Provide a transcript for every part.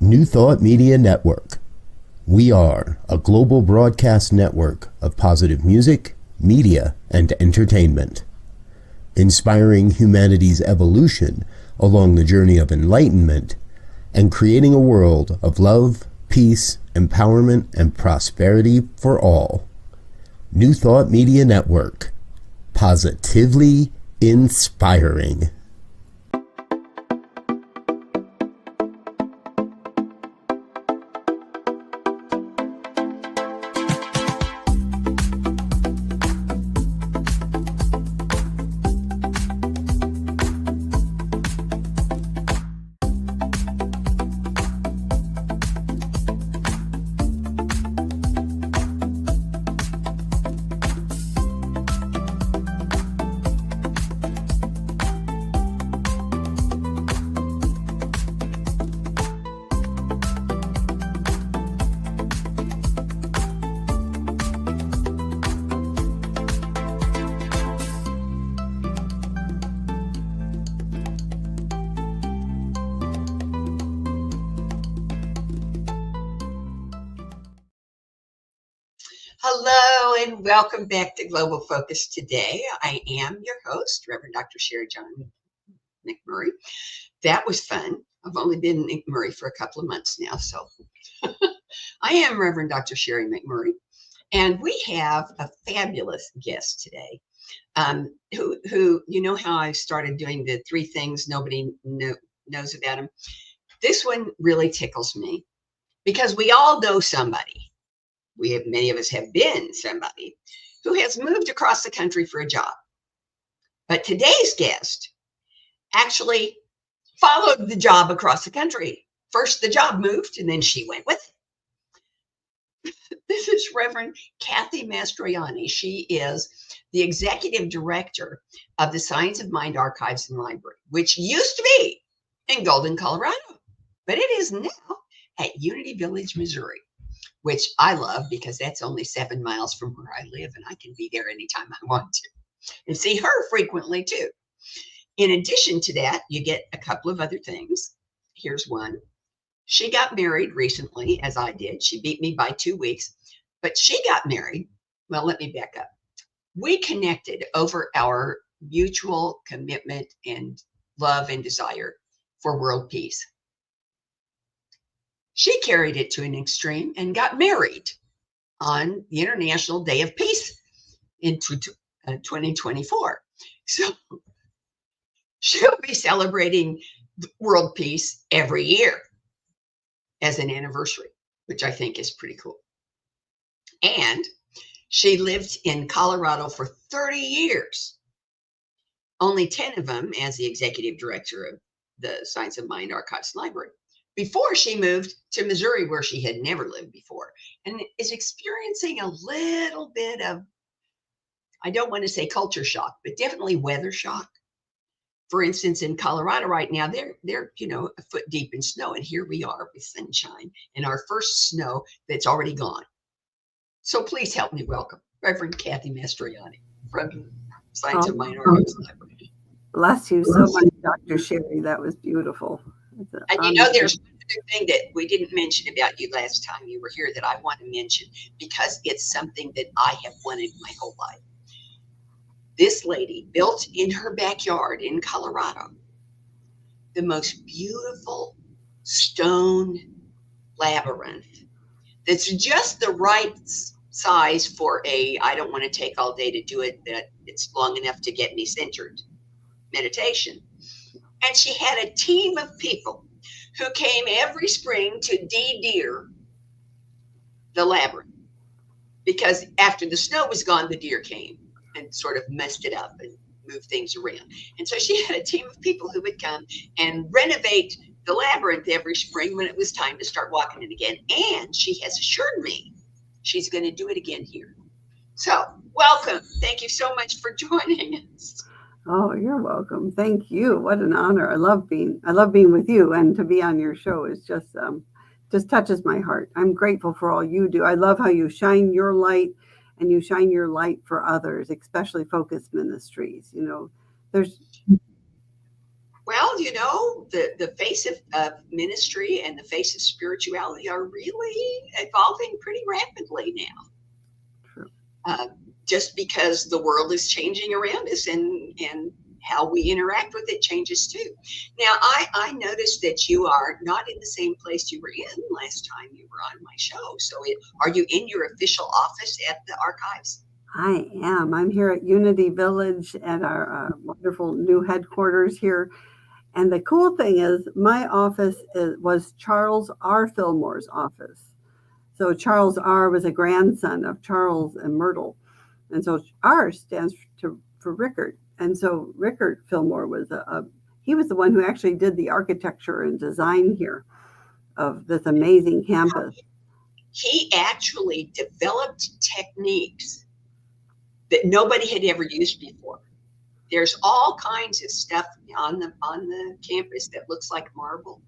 New Thought Media Network. We are a global broadcast network of positive music, media, and entertainment, inspiring humanity's evolution along the journey of enlightenment and creating a world of love, peace, empowerment, and prosperity for all. New Thought Media Network. Positively inspiring. Hello and welcome back to Global Focus Today. I am your host, Reverend Dr. Sharri McMurray. That was fun. I've only been McMurray for a couple of months now, so I am Reverend Dr. Sharri McMurray, and we have a fabulous guest today. Who you know how I started doing the 3 things nobody knows about him. This one really tickles me because we all know somebody. Many of us have been somebody who has moved across the country for a job. But today's guest actually followed the job across the country. First, the job moved, and then she went with it. This is Reverend Kathy Mastroianni. She is the executive director of the Science of Mind Archives and Library, which used to be in Golden, Colorado, but it is now at Unity Village, Missouri, which I love because that's only 7 miles from where I live, and I can be there anytime I want to and see her frequently too. In addition to that, you get a couple of other things. Here's one. She got married recently, as I did. She beat me by 2 weeks, but she got married. Well, let me back up. We connected over our mutual commitment and love and desire for world peace. She carried it to an extreme and got married on the International Day of Peace in 2024. So she'll be celebrating world peace every year as an anniversary, which I think is pretty cool. And she lived in Colorado for 30 years, only 10 of them as the executive director of the Science of Mind Archives and Library, before she moved to Missouri, where she had never lived before, and is experiencing a little bit of, I don't want to say culture shock, but definitely weather shock. For instance, in Colorado right now, they're a foot deep in snow, and here we are with sunshine and our first snow that's already gone. So please help me welcome Reverend Kathy Mastroianni from Science of Mind Archives and Library. Bless you so much, Dr. Sharri. That was beautiful. And there's one other thing that we didn't mention about you last time you were here that I want to mention because it's something that I have wanted my whole life. This lady built in her backyard in Colorado the most beautiful stone labyrinth that's just the right size for I don't want to take all day to do it, that it's long enough to get me centered meditation. And she had a team of people who came every spring to de-deer the labyrinth, because after the snow was gone, the deer came and sort of messed it up and moved things around. And so she had a team of people who would come and renovate the labyrinth every spring when it was time to start walking it again. And she has assured me she's going to do it again here. So welcome. Thank you so much for joining us. Oh, you're welcome. Thank you. What an honor. I love being with you, and to be on your show is just touches my heart. I'm grateful for all you do. I love how you shine your light, and you shine your light for others, especially Focus Ministries. Well, Well, you know, the face of ministry and the face of spirituality are really evolving pretty rapidly now. True. Just because the world is changing around us, and how we interact with it changes too. Now, I noticed that you are not in the same place you were in last time you were on my show. So are you in your official office at the archives? I am. I'm here at Unity Village at our wonderful new headquarters here. And the cool thing is my office was Charles R. Fillmore's office. So Charles R. was a grandson of Charles and Myrtle. And so R stands for Rickard. And so Rickard Fillmore was he was the one who actually did the architecture and design here of this amazing campus. He actually developed techniques that nobody had ever used before. There's all kinds of stuff on the campus that looks like marble,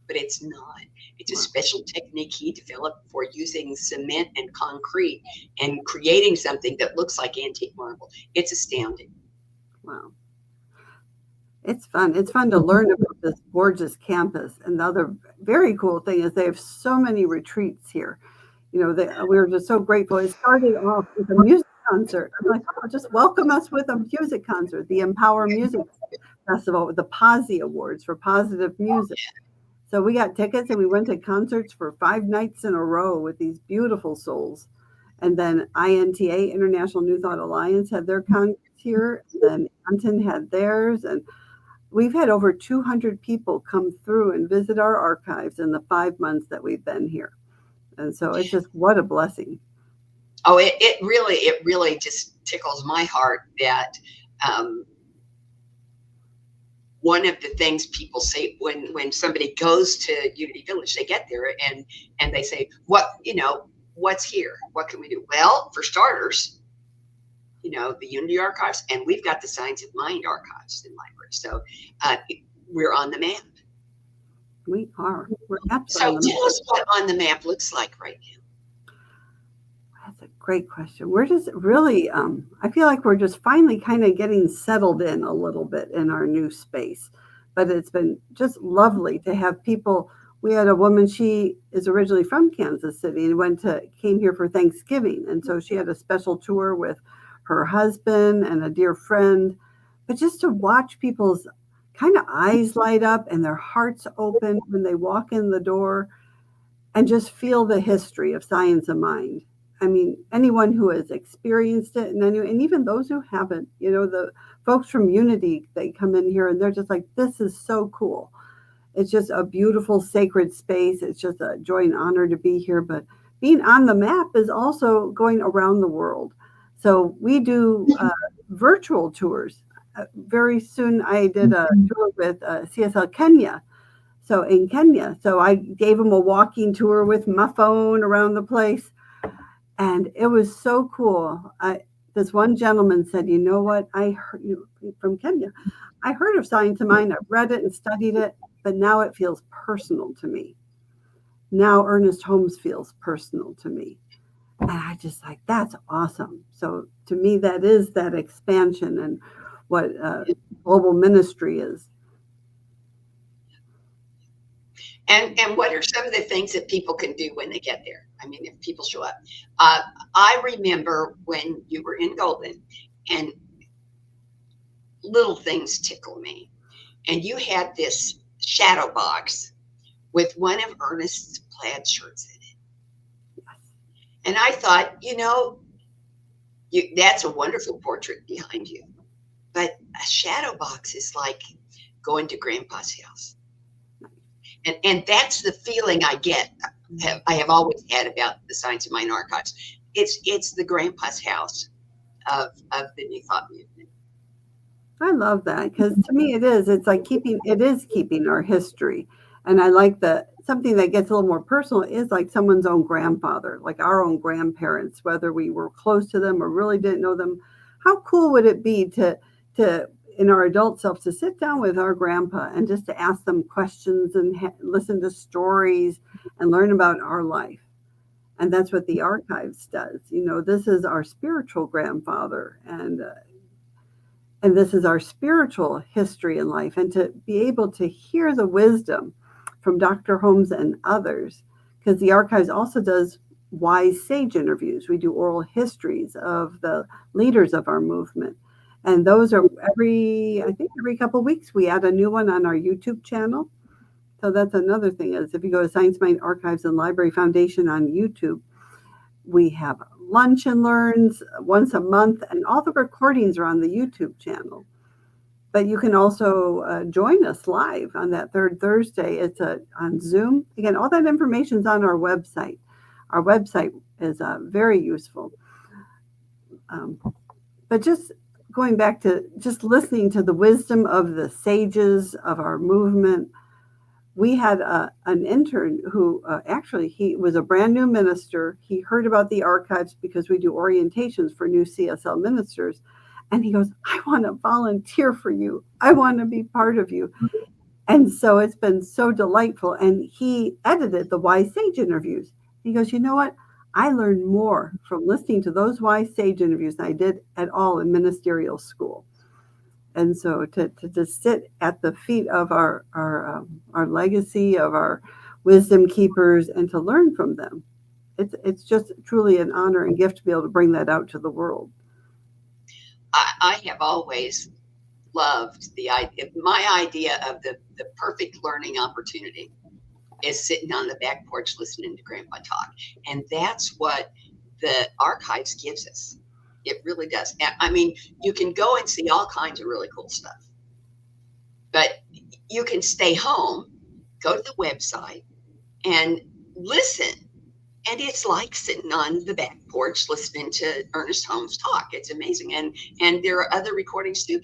but it's not. It's a special technique he developed for using cement and concrete and creating something that looks like antique marble. It's astounding. Wow. It's fun. It's fun to learn about this gorgeous campus. And the other very cool thing is they have so many retreats here. You know, we were just so grateful. It started off with a music concert. I'm like, oh, just welcome us with a music concert, the Empower Music Festival with the Posse Awards for positive music. So we got tickets and we went to concerts for 5 nights in a row with these beautiful souls. And then INTA, International New Thought Alliance, had their concerts here. And Anton had theirs. And we've had over 200 people come through and visit our archives in the 5 months that we've been here. And so it's just, what a blessing. Oh, it really just tickles my heart that one of the things people say when somebody goes to Unity Village, they get there and they say, what's here? What can we do? Well, for starters, the Unity Archives, and we've got the Signs of Mind archives in library. So we're on the map. We are. We're so tell us what on the map looks like right now. That's a great question. We're just really, I feel like we're just finally kind of getting settled in a little bit in our new space. But it's been just lovely to have people. We had a woman, she is originally from Kansas City and came here for Thanksgiving. And so she had a special tour with her husband and a dear friend. But just to watch people's kind of eyes light up and their hearts open when they walk in the door and just feel the history of Science of Mind. I mean, anyone who has experienced it and even those who haven't, the folks from Unity, they come in here and they're just like, this is so cool. It's just a beautiful, sacred space. It's just a joy and honor to be here. But being on the map is also going around the world. So we do virtual tours. Very soon I did a tour with CSL Kenya. So in Kenya, so I gave them a walking tour with my phone around the place. And it was so cool. This one gentleman said, you know what, I heard from Kenya. I heard of Science of Mind. I've read it and studied it, but now it feels personal to me. Now Ernest Holmes feels personal to me. And I just like, that's awesome. So to me, that is that expansion and what global ministry is. And what are some of the things that people can do when they get there? I mean, if people show up. I remember when you were in Golden, and little things tickle me. And you had this shadow box with one of Ernest's plaid shirts in it. And I thought, that's a wonderful portrait behind you. But a shadow box is like going to Grandpa's house. And that's the feeling I have always had about the Science of Mind archives. It's the Grandpa's house of the New Thought movement. I love that because to me it's like keeping our history. And I like something that gets a little more personal is like someone's own grandfather, like our own grandparents, whether we were close to them or really didn't know them. How cool would it be to in our adult selves to sit down with our grandpa and just to ask them questions and listen to stories and learn about our life. And that's what the archives does. This is our spiritual grandfather. And And this is our spiritual history in life. And to be able to hear the wisdom from Dr. Holmes and others, because the archives also does wise sage interviews. We do oral histories of the leaders of our movement. And those are every couple of weeks, we add a new one on our YouTube channel. So that's another thing, is if you go to Science Mind Archives and Library Foundation on YouTube, we have lunch and learns once a month, and all the recordings are on the YouTube channel. But you can also join us live on that third Thursday. It's on Zoom. Again, all that information is on our website. Our website is very useful. But just going back to just listening to the wisdom of the sages of our movement, we had an intern who actually, he was a brand new minister. He heard about the archives because we do orientations for new CSL ministers. And he goes, I want to volunteer for you. I want to be part of you. And so it's been so delightful. And he edited the Wise Sage interviews. He goes, you know what? I learned more from listening to those Wise Sage interviews than I did at all in ministerial school. And so to just sit at the feet of our legacy, of our wisdom keepers, and to learn from them, it's just truly an honor and gift to be able to bring that out to the world. I have always loved the idea. My idea of the perfect learning opportunity is sitting on the back porch listening to Grandpa talk, and that's what the archives gives us. It really does. I mean, you can go and see all kinds of really cool stuff, but you can stay home, go to the website, and listen. And it's like sitting on the back porch listening to Ernest Holmes talk. It's amazing. And there are other recordings too.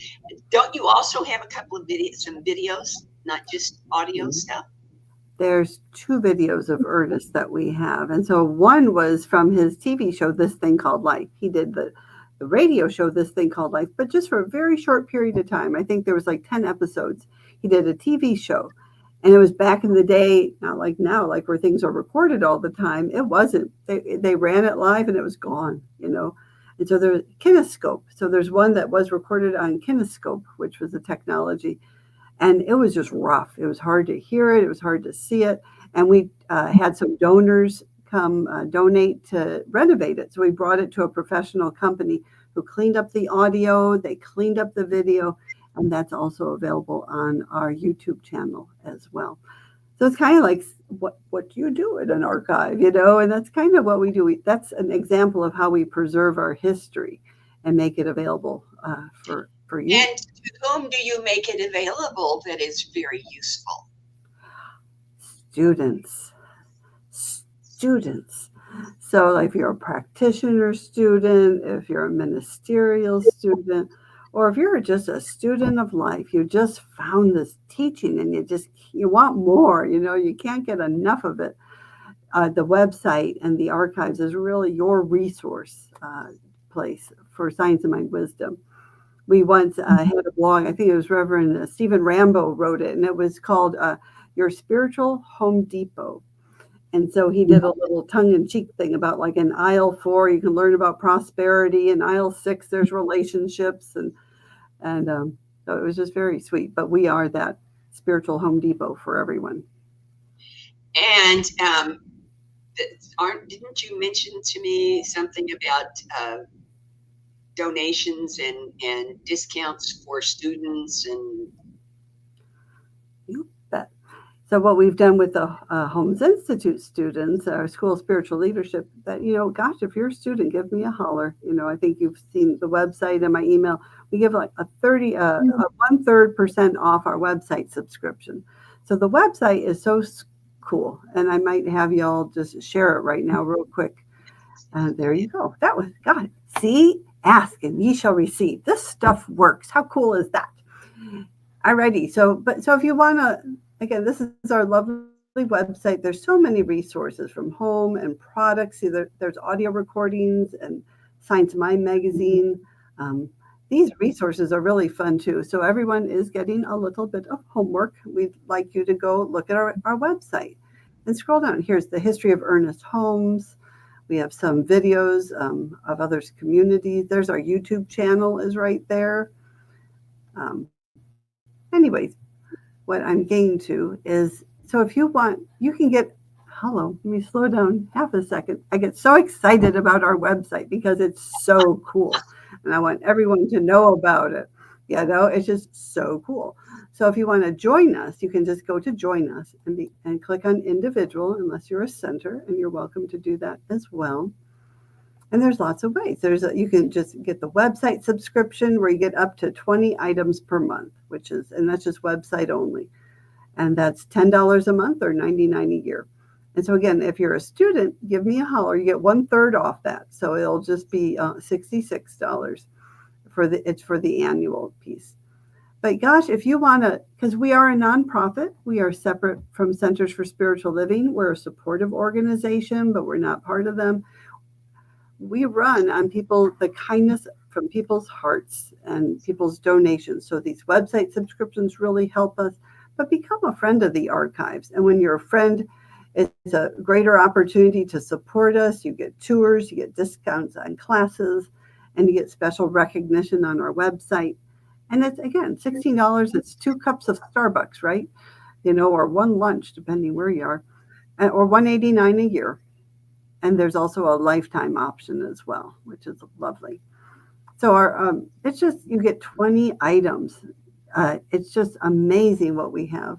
Don't you also have a couple of videos, not just audio stuff? There's 2 videos of Ernest that we have. And so one was from his TV show, This Thing Called Life. He did the radio show, This Thing Called Life, but just for a very short period of time. I think there was like 10 episodes. He did a TV show. And it was back in the day, not like now, like where things are recorded all the time. It wasn't. They ran it live and it was gone, you know. And so there's Kinescope. So there's one that was recorded on Kinescope, which was a technology. And it was just rough. It was hard to hear it. It was hard to see it. And we had some donors come donate to renovate it. So we brought it to a professional company who cleaned up the audio. They cleaned up the video. And that's also available on our YouTube channel as well. So it's kind of like what do you do in an archive, you know? And that's kind of what we do. That's an example of how we preserve our history and make it available for you. And to whom do you make it available that is very useful? Students. So like if you're a practitioner student, if you're a ministerial student, or if you're just a student of life, you just found this teaching and you want more, you know, you can't get enough of it. The website and the archives is really your resource place for Science of Mind Wisdom. We once had a blog, I think it was Reverend Stephen Rambo wrote it, and it was called Your Spiritual Home Depot. And so he did a little tongue-in-cheek thing about like in aisle 4, you can learn about prosperity. In aisle 6, there's relationships. And so it was just very sweet. But we are that spiritual Home Depot for everyone. And didn't you mention to me something about donations and discounts for students? And You bet. So what we've done with the Holmes Institute students, our School of Spiritual Leadership, that, you know, gosh, if you're a student, give me a holler. You know, I think you've seen the website and my email. We give like a 1/3% off our website subscription. So the website is so cool. And I might have y'all just share it right now real quick. There you go. That was, God, see, ask and ye shall receive. This stuff works. How cool is that? Alrighty. So if you want to, again, this is our lovely website. There's so many resources from home and products. There's audio recordings and Science of Mind magazine. These resources are really fun too. So everyone is getting a little bit of homework. We'd like you to go look at our website and scroll down. Here's the history of Ernest Holmes. We have some videos of others' communities. There's our YouTube channel is right there. Anyways, what I'm getting to is, so if you want, you can get, hello, let me slow down half a second. I get so excited about our website because it's so cool. And I want everyone to know about it. You know, it's just so cool. So if you want to join us, you can just go to join us and click on individual, unless you're a center, and you're welcome to do that as well. And there's lots of ways. You can just get the website subscription where you get up to 20 items per month, and that's just website only. And that's $10 a month or $99 a year. And so again, if you're a student, give me a holler. You get 1/3 off that. So it'll just be $66 it's for the annual piece. But gosh, if you want to, because we are a nonprofit, we are separate from Centers for Spiritual Living. We're a supportive organization, but we're not part of them. We run on the kindness from people's hearts and people's donations. So these website subscriptions really help us, but become a friend of the archives. And when you're a friend, it's a greater opportunity to support us. You get tours, you get discounts on classes, and you get special recognition on our website. And it's, again, $16. It's 2 cups of Starbucks, right? Or 1 lunch, depending where you are, or $189 a year. And there's also a lifetime option as well, which is lovely. So it's just, you get 20 items. It's just amazing what we have.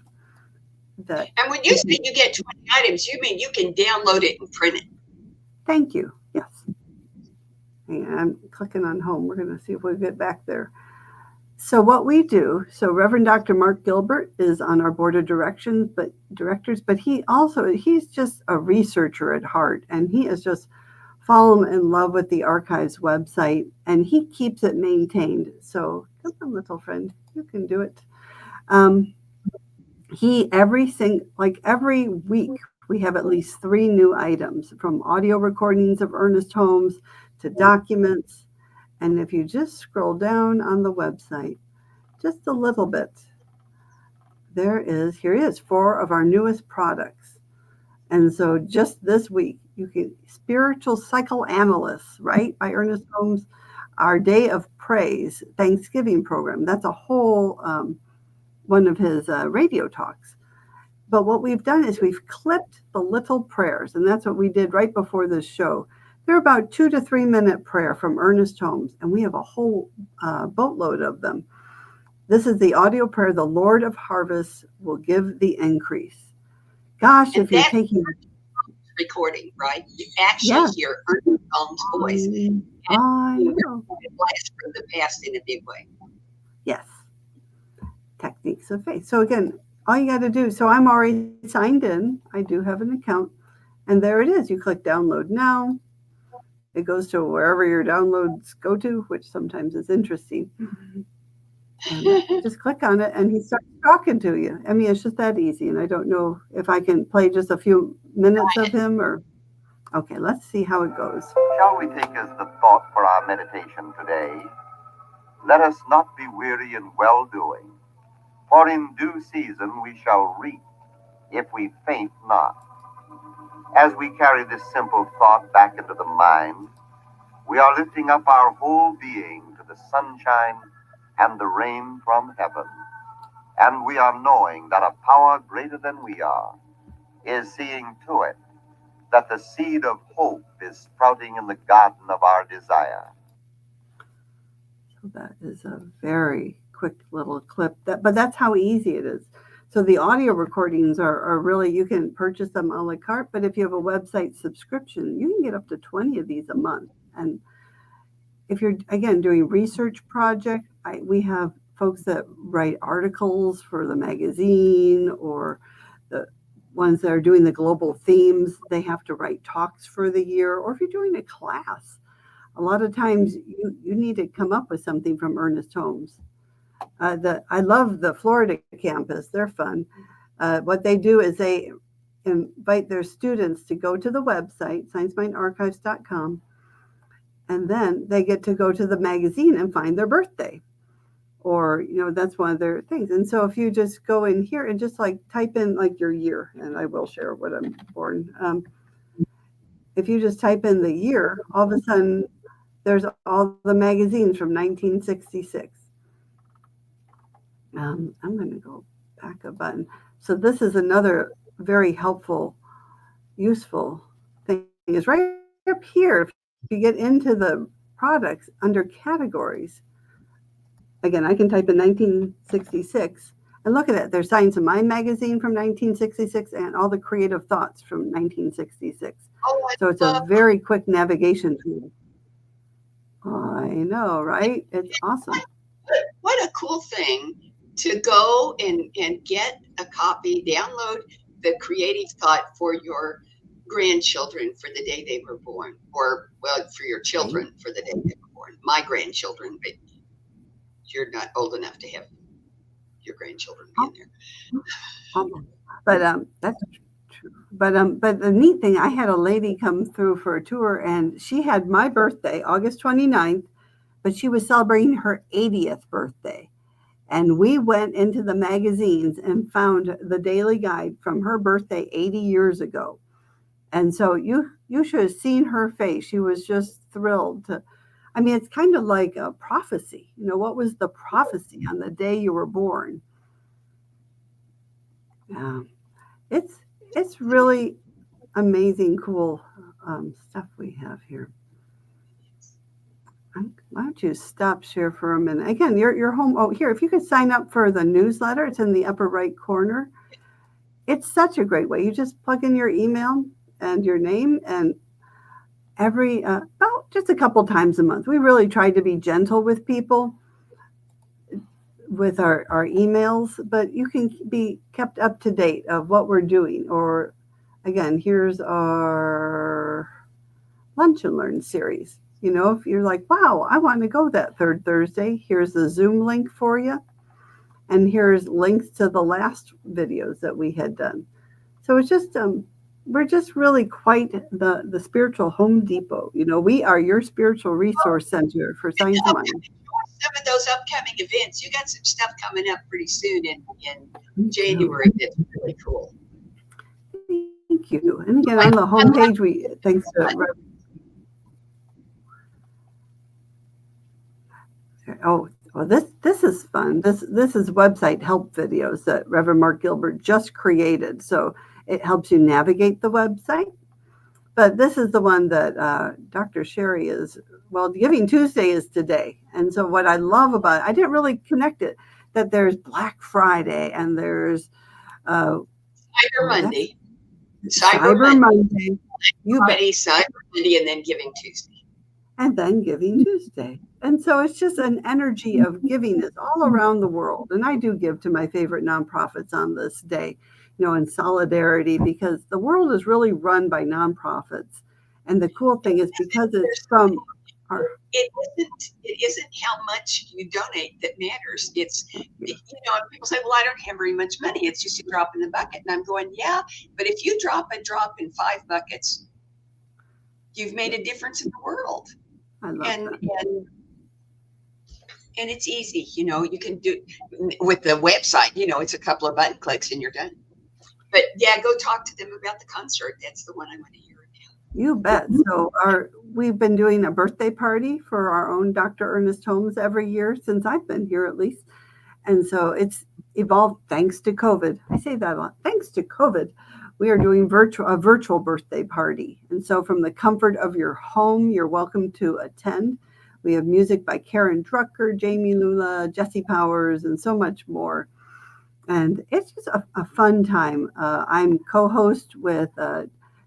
And when you say you get 20 items, you mean you can download it and print it? Thank you. Yes. And I'm clicking on home. We're going to see if we get back there. So what we do, Reverend Dr. Mark Gilbert is on our board of directors, but he's just a researcher at heart, and he is just fallen in love with the archives website, and he keeps it maintained. So come on, little friend, you can do it. Every week we have at least 3 new items, from audio recordings of Ernest Holmes to documents. And if you just scroll down on the website, just a little bit, here is 4 of our newest products. And so just this week, you can Spiritual Psychoanalysts, right, by Ernest Holmes, our Day of Praise Thanksgiving program. That's a whole one of his radio talks. But what we've done is we've clipped the little prayers, and that's what we did right before this show. They're about 2 to 3 minute prayer from Ernest Holmes, and we have a whole boatload of them. This is the audio prayer, "The Lord of Harvest will give the increase." Gosh, and if you're taking recording, right? You actually hear Ernest Holmes' voice. I know. Blessed from the past in a big way. Yes. Techniques of faith. So again, all you got to do, so I'm already signed in. I do have an account, and there it is. You click download now. It goes to wherever your downloads go to, which sometimes is interesting. And just click on it, and he starts talking to you. I mean, it's just that easy. And I don't know if I can play just a few minutes of him or. Okay, let's see how it goes. Shall we take as the thought for our meditation today? Let us not be weary in well-doing, for in due season we shall reap, if we faint not. As we carry this simple thought back into the mind, we are lifting up our whole being to the sunshine and the rain from heaven. And we are knowing that a power greater than we are is seeing to it that the seed of hope is sprouting in the garden of our desire. So that is a very quick little clip, but that's how easy it is. So the audio recordings are really, you can purchase them a la carte, but if you have a website subscription, you can get up to 20 of these a month. And if you're, again, doing research project, we have folks that write articles for the magazine, or the ones that are doing the global themes, they have to write talks for the year. Or if you're doing a class, a lot of times you need to come up with something from Ernest Holmes. I love the Florida campus. They're fun. What they do is they invite their students to go to the website, sciencemindarchives.com, and then they get to go to the magazine and find their birthday. Or, that's one of their things. And so if you just go in here and just type in your year, and I will share what I'm born. If you just type in the year, all of a sudden there's all the magazines from 1966. I'm going to go back a button. So this is another very helpful, useful thing. Is right up here. If you get into the products under categories, again, I can type in 1966 and look at it. There's Science of Mind magazine from 1966 and all the creative thoughts from 1966. Oh, So it's a very quick navigation tool. I know, right? It's awesome. What a cool thing to go and get a copy, download the creative thought for your grandchildren for the day they were born, or, well, for your children for the day they were born. My grandchildren, but you're not old enough to have your grandchildren be in there. But that's true. But the neat thing, I had a lady come through for a tour, and she had my birthday, August 29th, but she was celebrating her 80th birthday. And we went into the magazines and found the daily guide from her birthday 80 years ago. And so you should have seen her face. She was just thrilled to. I mean, it's kind of like a prophecy. You know, what was the prophecy on the day you were born? It's really amazing, cool stuff we have here. Why don't you stop share for a minute? Again, your home. Oh, here, if you could sign up for the newsletter, it's in the upper right corner. It's such a great way. You just plug in your email and your name, and every just a couple times a month. We really try to be gentle with people with our emails, but you can be kept up to date of what we're doing. Or again, here's our Lunch and Learn series. You know, if you're like, wow, I want to go that third Thursday, here's the Zoom link for you. And here's links to the last videos that we had done. So it's just, we're just really quite the spiritual Home Depot. You know, we are your spiritual resource center for Science of Mind. Some of those upcoming events, you got some stuff coming up pretty soon in January that's really cool. Thank you. And again, on the homepage, thanks to this is fun. This is website help videos that Reverend Mark Gilbert just created. So it helps you navigate the website. But this is the one that Dr. Sharri is, well, Giving Tuesday is today. And so what I love about it, I didn't really connect it, that there's Black Friday and there's Cyber Monday. Cyber Monday. Friday, Cyber Monday, and then Giving Tuesday. And then Giving Tuesday. And so it's just an energy of giving is all around the world. And I do give to my favorite nonprofits on this day, you know, in solidarity, because the world is really run by nonprofits. And the cool thing is because it's from our... It isn't how much you donate that matters. It's, you know, people say, well, I don't have very much money. It's just a drop in the bucket. And I'm going, yeah, but if you drop a drop in 5 buckets, you've made a difference in the world. I love that. And it's easy, you know, you can do with the website, you know, it's a couple of button clicks and you're done. But yeah, go talk to them about the concert. That's the one I want to hear about. You bet. So we've been doing a birthday party for our own Dr. Ernest Holmes every year since I've been here, at least. And so it's evolved thanks to COVID. I say that a lot. Thanks to COVID, we are doing a virtual birthday party. And so from the comfort of your home, you're welcome to attend. We have music by Karen Drucker, Jamie Lula, Jesse Powers, and so much more. And it's just a fun time. I'm co-host with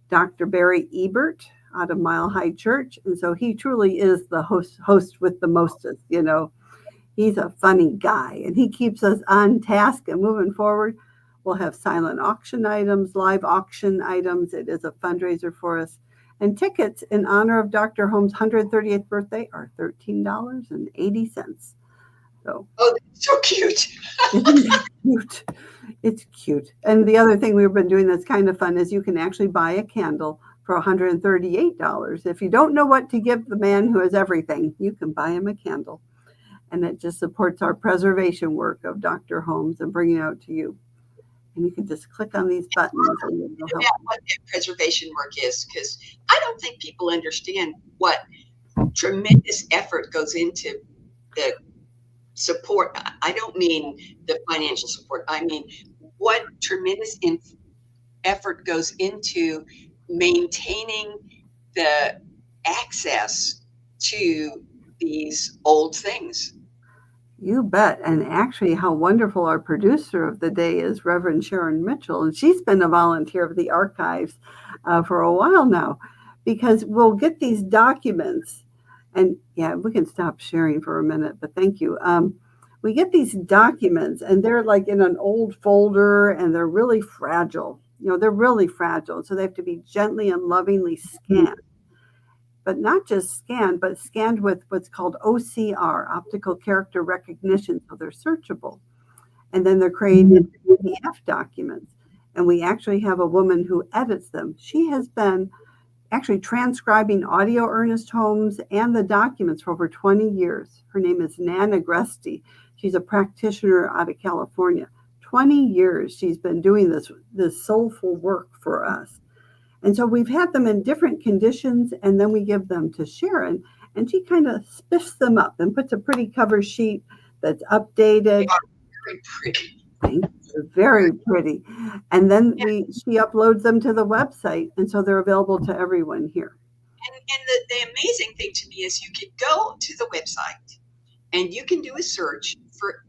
Dr. Barry Ebert out of Mile High Church. And so he truly is the host with the mostest, you know. He's a funny guy, and he keeps us on task and moving forward. We'll have silent auction items, live auction items. It is a fundraiser for us. And tickets in honor of Dr. Holmes' 138th birthday are $13.80. So, oh, that's so cute. Isn't that cute? It's cute. And the other thing we've been doing that's kind of fun is you can actually buy a candle for $138. If you don't know what to give the man who has everything, you can buy him a candle. And it just supports our preservation work of Dr. Holmes and bringing it out to you. And you can just click on these buttons. And it'll help. What that preservation work is, because I don't think people understand what tremendous effort goes into the support. I don't mean the financial support. I mean what tremendous effort goes into maintaining the access to these old things. You bet. And actually, how wonderful our producer of the day is, Reverend Sharon Mitchell. And she's been a volunteer of the archives for a while now, because we'll get these documents. And yeah, we can stop sharing for a minute, but thank you. We get these documents and they're like in an old folder and they're really fragile. They're really fragile. So they have to be gently and lovingly scanned. But not just scanned, but scanned with what's called OCR, optical character recognition, so they're searchable. And then they're created PDF documents. And we actually have a woman who edits them. She has been actually transcribing audio Ernest Holmes and the documents for over 20 years. Her name is Nan Agresti. She's a practitioner out of California. 20 years she's been doing this soulful work for us. And so we've had them in different conditions, and then we give them to Sharon, and she kind of spiffs them up and puts a pretty cover sheet that's updated. They are very pretty. Thank you. Very pretty. And then she uploads them to the website, and so they're available to everyone here. And the amazing thing to me is you can go to the website, and you can do a search for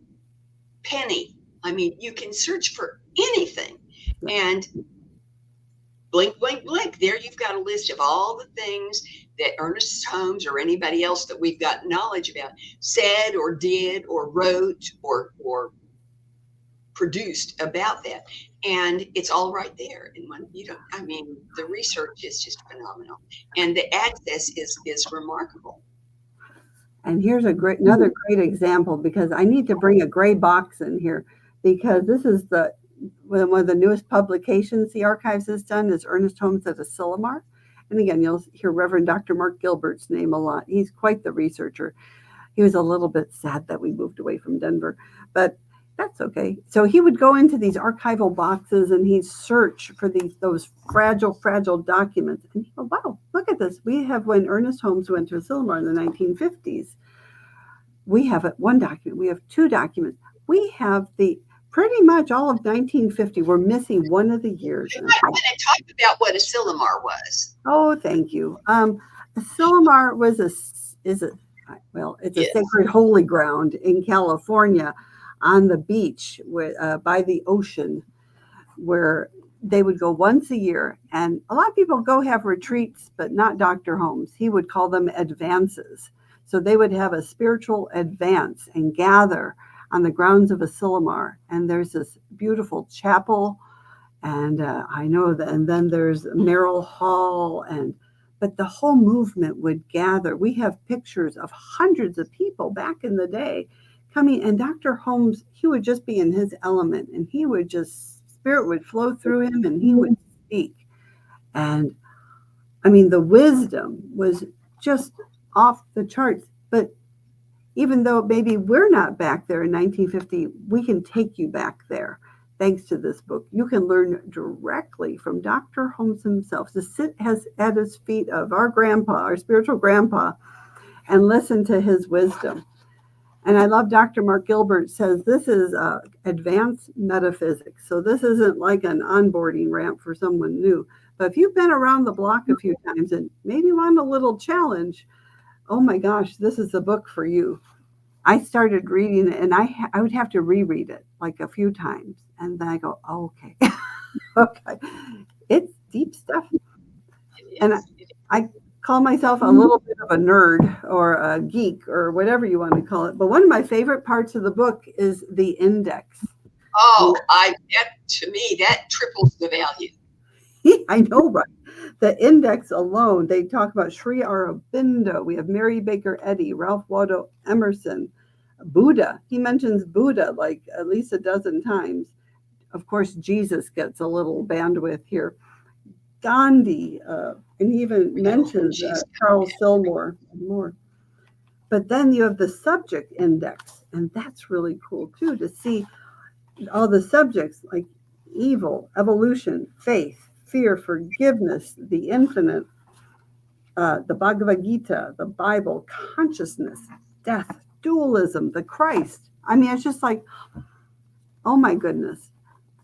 penny. I mean, you can search for anything, and blink, blink, blink. There you've got a list of all the things that Ernest Holmes or anybody else that we've got knowledge about said or did or wrote or produced about that. And it's all right there. And when the research is just phenomenal. And the access is remarkable. And here's another great example, because I need to bring a gray box in here, because this is one of the newest publications the archives has done is Ernest Holmes at Asilomar. And again, you'll hear Reverend Dr. Mark Gilbert's name a lot. He's quite the researcher. He was a little bit sad that we moved away from Denver, but that's okay. So he would go into these archival boxes and he'd search for those fragile documents. And he'd go, wow, look at this. We have when Ernest Holmes went to Asilomar in the 1950s. We have one document. We have two documents. We have pretty much all of 1950. We're missing one of the years. I'm going to talk about what Asilomar was. Oh, thank you. Asilomar was it's a sacred holy ground in California on the beach by the ocean, where they would go once a year. And a lot of people go have retreats, but not Dr. Holmes. He would call them advances. So they would have a spiritual advance and gather on the grounds of Asilomar. And there's this beautiful chapel. And and then there's Merrill Hall. But the whole movement would gather. We have pictures of hundreds of people back in the day coming. And Dr. Holmes, he would just be in his element. And he would spirit would flow through him and he would speak. And the wisdom was just off the charts. But even though maybe we're not back there in 1950, we can take you back there. Thanks to this book, you can learn directly from Dr. Holmes himself to sit at his feet of our grandpa, our spiritual grandpa, and listen to his wisdom. And I love Dr. Mark Gilbert says this is advanced metaphysics. So this isn't like an onboarding ramp for someone new. But if you've been around the block a few times and maybe want a little challenge, oh my gosh, this is the book for you. I started reading it and I would have to reread it like a few times. And then I go, oh, okay. Okay. It's deep stuff. And I call myself a little bit of a nerd or a geek or whatever you want to call it. But one of my favorite parts of the book is the index. Oh, to me, that triples the value. I know, right? The index alone, they talk about Sri Aurobindo. We have Mary Baker Eddy, Ralph Waldo Emerson, Buddha. He mentions Buddha like at least a dozen times. Of course, Jesus gets a little bandwidth here. Gandhi, and he even mentions Charles Fillmore and more. But then you have the subject index, and that's really cool too, to see all the subjects like evil, evolution, faith, fear, forgiveness, the infinite, the Bhagavad Gita, the Bible, consciousness, death, dualism, the Christ. I mean, it's just like, oh my goodness.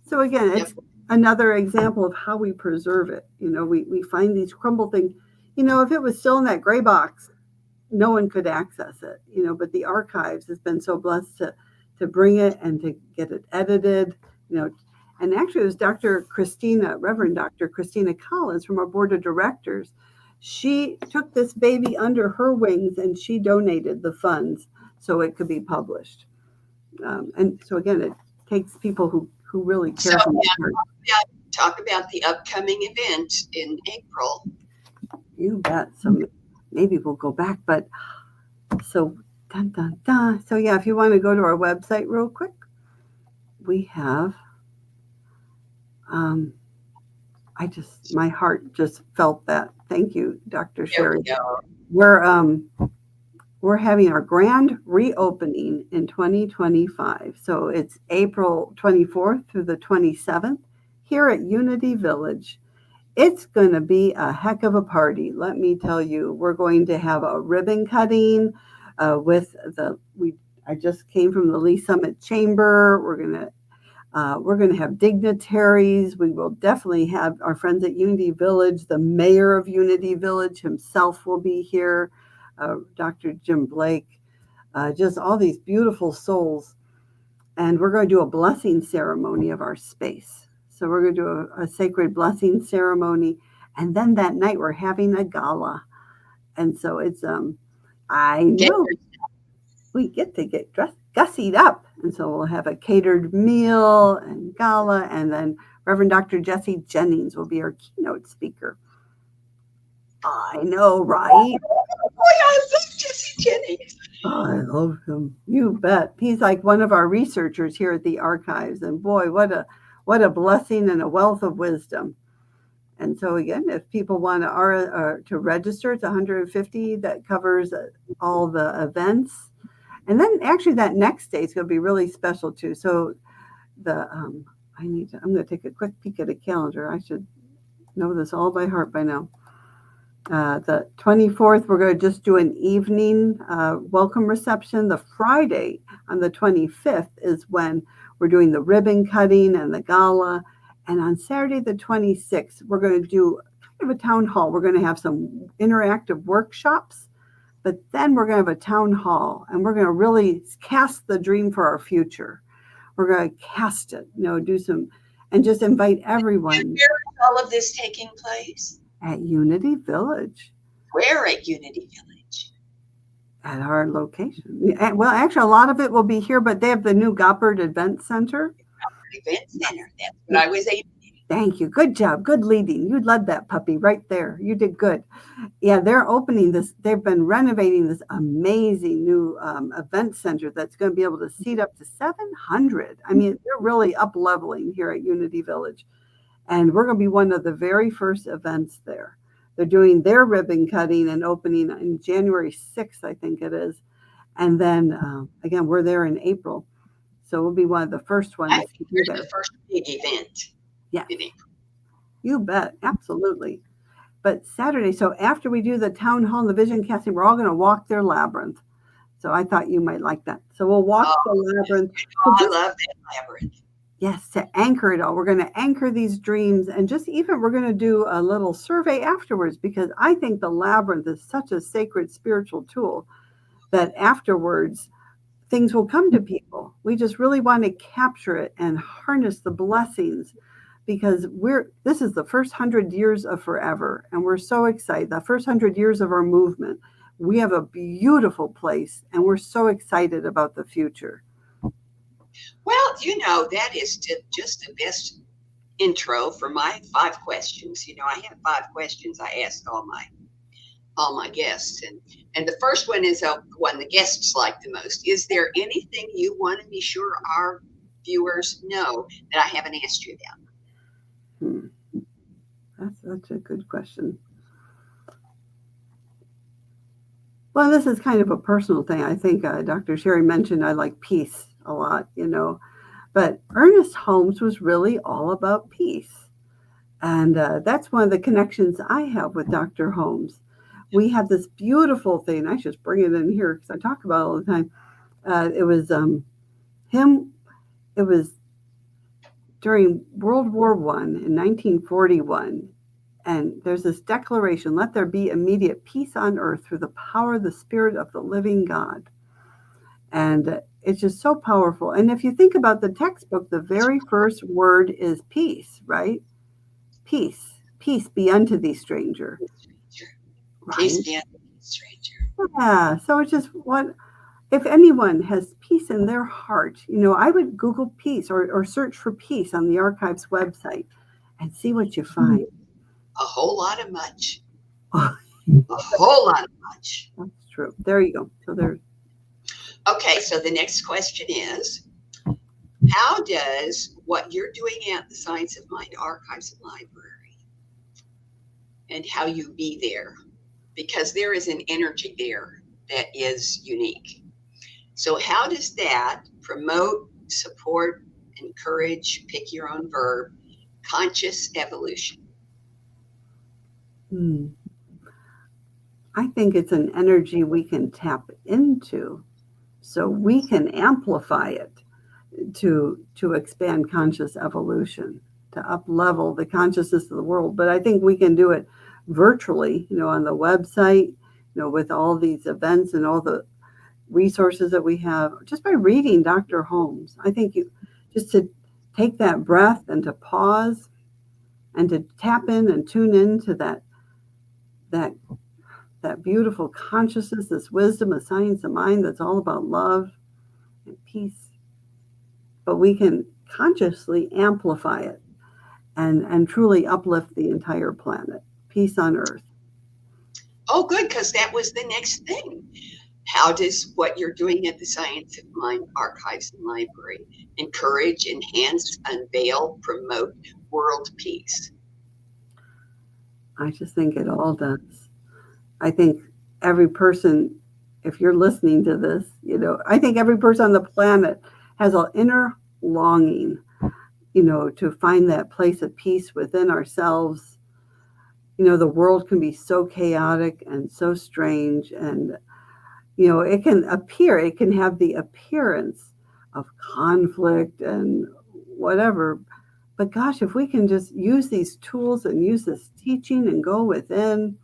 So again, it's another example of how we preserve it. You know, we find these crumbled things. You know, if it was still in that gray box, no one could access it, you know, but the archives has been so blessed to bring it and to get it edited, you know. And actually it was Reverend Dr. Christina Collins from our board of directors. She took this baby under her wings and she donated the funds so it could be published. And so again, it takes people who really care. So talk about the upcoming event in April. You bet. So maybe we'll go back, but so dun, dun, dun. So yeah, if you want to go to our website real quick, we have my heart just felt that. Thank you, Dr. Sharri. We're having our grand reopening in 2025. So it's April 24th through the 27th here at Unity Village. It's going to be a heck of a party. Let me tell you, we're going to have a ribbon cutting I just came from the Lee Summit Chamber. We're going to have dignitaries. We will definitely have our friends at Unity Village. The mayor of Unity Village himself will be here, Dr. Jim Blake, just all these beautiful souls. And we're going to do a blessing ceremony of our space. So we're going to do a sacred blessing ceremony. And then that night we're having a gala. And so it's, I know we get to get gussied up. And so we'll have a catered meal and gala. And then Reverend Dr. Jesse Jennings will be our keynote speaker. I know, right? Oh, boy, I love Jesse Jennings. Oh, I love him. You bet. He's like one of our researchers here at the archives. And boy, what a blessing and a wealth of wisdom. And so again, if people want to register, it's $150. That covers all the events. And then actually that next day is going to be really special too. So I'm going to take a quick peek at a calendar. I should know this all by heart by now. The 24th, we're going to just do an evening welcome reception. The Friday on the 25th is when we're doing the ribbon cutting and the gala. And on Saturday, the 26th, we're going to do kind of a town hall. We're going to have some interactive workshops, but then we're going to have a town hall and we're going to really cast the dream for our future. We're going to cast it, do some, and just invite everyone. And where is all of this taking place? At Unity Village. Where at Unity Village? At our location. Well, actually, a lot of it will be here, but they have the new Goppert Event Center. Event Center. That's what I was able to do. Thank you. Good job. Good leading. You led that puppy right there. You did good. Yeah, they're opening this. They've been renovating this amazing new event center that's going to be able to seat up to 700. I mean, they're really up-leveling here at Unity Village. And we're going to be one of the very first events there. They're doing their ribbon cutting and opening in January 6th, I think it is. And then, again, we're there in April. So we'll be one of the first ones. Here's the first big event. Yeah. In April. You bet. Absolutely. But Saturday, so after we do the town hall and the vision casting, we're all going to walk their labyrinth. So I thought you might like that. So we'll walk the labyrinth. I love that labyrinth. Yes, to anchor it all. We're going to anchor these dreams and we're going to do a little survey afterwards because I think the labyrinth is such a sacred spiritual tool that afterwards things will come to people. We just really want to capture it and harness the blessings because this is the first 100 years of forever. And we're so excited. The first 100 years of our movement. We have a beautiful place and we're so excited about the future. Well, that is just the best intro for my 5 questions. I have 5 questions I ask all my guests. And the first one is one the guests like the most. Is there anything you want to be sure our viewers know that I haven't asked you about? That's a good question. Well, this is kind of a personal thing. I think Dr. Sharri mentioned I like peace a lot, but Ernest Holmes was really all about peace. And that's one of the connections I have with Dr. Holmes. We have this beautiful thing. I just bring it in here because I talk about it all the time. It was him. It was during World War I in 1941. And there's this declaration, let there be immediate peace on earth through the power of the Spirit of the living God. And it's just so powerful. And if you think about the textbook, the very first word is peace, right? Peace. Peace be unto thee, stranger. Right? Peace be unto thee, stranger. Yeah. So it's just what, if anyone has peace in their heart, I would Google peace or search for peace on the Archives website and see what you find. A whole lot of much. A whole lot of much. That's true. There you go. So there's. Okay, so the next question is, how does what you're doing at the Science of Mind Archives and Library and how you be there, because there is an energy there that is unique. So how does that promote, support, encourage, pick your own verb, conscious evolution? I think it's an energy we can tap into so we can amplify it to expand conscious evolution, to up-level the consciousness of the world. But I think we can do it virtually, on the website, with all these events and all the resources that we have, just by reading Dr. Holmes. I think just to take that breath and to pause and to tap in and tune into that beautiful consciousness, this wisdom of science of mind that's all about love and peace. But we can consciously amplify it and truly uplift the entire planet. Peace on earth. Oh, good, because that was the next thing. How does what you're doing at the Science of Mind Archives and Library encourage, enhance, unveil, promote world peace? I just think it all does. I think every person, if you're listening to this, I think every person on the planet has an inner longing, to find that place of peace within ourselves. The world can be so chaotic and so strange, and, it can have the appearance of conflict and whatever. But gosh, if we can just use these tools and use this teaching and go within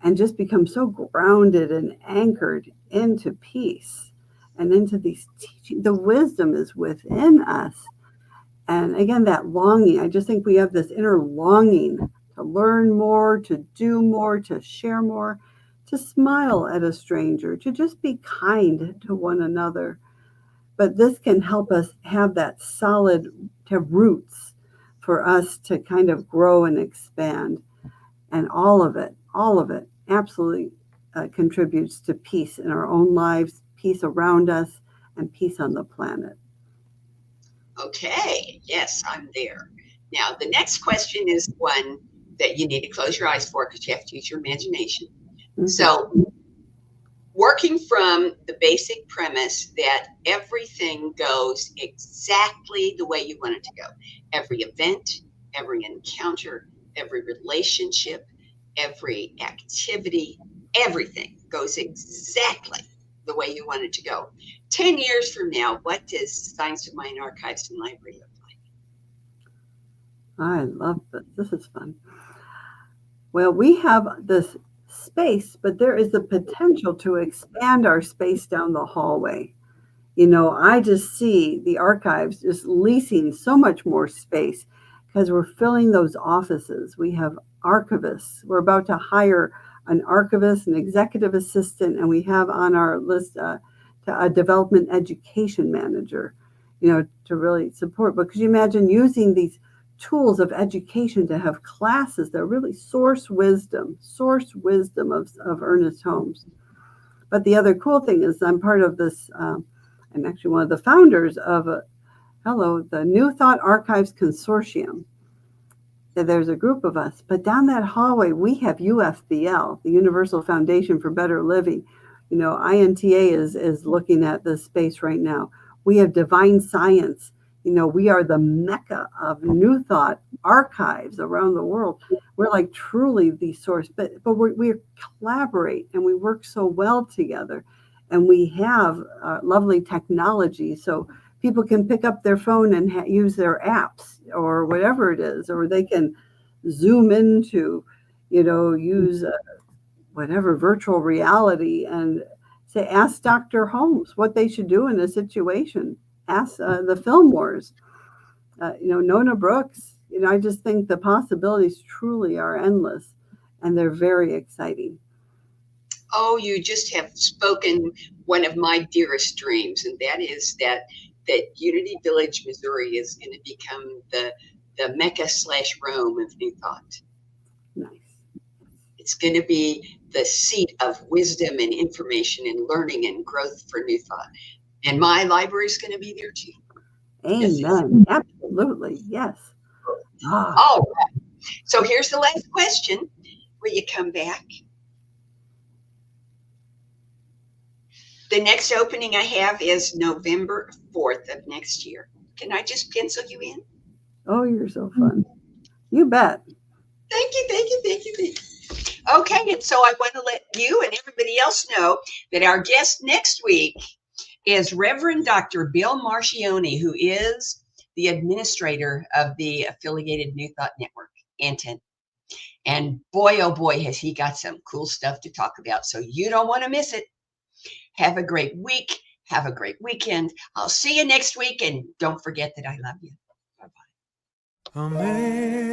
and just become so grounded and anchored into peace and into these teachings, the wisdom is within us. And again, that longing, I just think we have this inner longing to learn more, to do more, to share more, to smile at a stranger, to just be kind to one another. But this can help us have that solid, to have roots for us to kind of grow and expand. And all of it absolutely contributes to peace in our own lives, peace around us, and peace on the planet. Okay, yes, I'm there. Now, the next question is one that you need to close your eyes for because you have to use your imagination. Mm-hmm. So, working from the basic premise that everything goes exactly the way you want it to go. Every event, every encounter, every relationship, every activity, everything goes exactly the way you want it to go. 10 years from now, what does Science of Mind Archives and Library look like? I love this. This is fun. Well, we have this space, but there is the potential to expand our space down the hallway. I just see the archives just leasing so much more space because we're filling those offices. We have archivists. We're about to hire an archivist, an executive assistant, and we have on our list a development education manager, to really support. But could you imagine using these tools of education to have classes that are really source wisdom of Ernest Holmes? But the other cool thing is I'm part of this, I'm actually one of the founders of the New Thought Archives Consortium. There's a group of us, but down that hallway, we have UFBL, the Universal Foundation for Better Living. INTA is looking at this space right now. We have Divine Science. We are the mecca of New Thought archives around the world. We're like truly the source, but we collaborate and we work so well together. And we have lovely technology, so people can pick up their phone and use their apps or whatever it is, or they can zoom into, use whatever virtual reality and say, ask Dr. Holmes what they should do in a situation. Ask the film wars, Nona Brooks. I just think the possibilities truly are endless, and they're very exciting. Oh, you just have spoken one of my dearest dreams, and that is that Unity Village, Missouri is going to become the Mecca/Rome of New Thought. Nice. It's going to be the seat of wisdom and information and learning and growth for New Thought. And my library is going to be there too. Amen. Yes. Absolutely. Yes. All right. So here's the last question. Will you come back? The next opening I have is November 4th of next year. Can I just pencil you in? Oh, you're so fun. You bet. Thank you. Okay, and so I want to let you and everybody else know that our guest next week is Reverend Dr. Bill Mastroianni, who is the administrator of the affiliated New Thought Network, Anten. And boy, oh boy, has he got some cool stuff to talk about. So you don't want to miss it. Have a great week. Have a great weekend. I'll see you next week. And don't forget that I love you. Bye-bye. Amazing,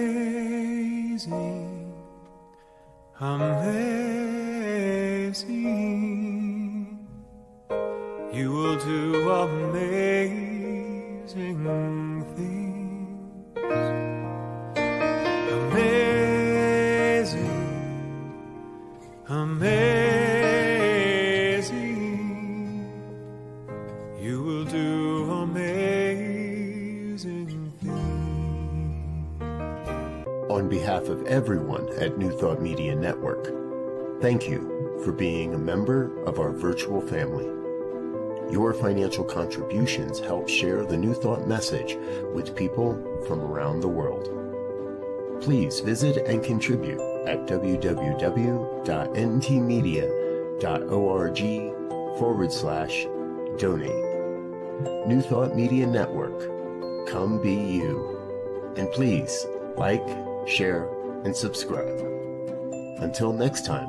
amazing. You will do amazing things. Amazing, amazing. You will do amazing things. On behalf of everyone at New Thought Media Network, thank you for being a member of our virtual family. Your financial contributions help share the New Thought message with people from around the world. Please visit and contribute at www.ntmedia.org/donate. New Thought Media Network, come be you. And please like, share, and subscribe. Until next time.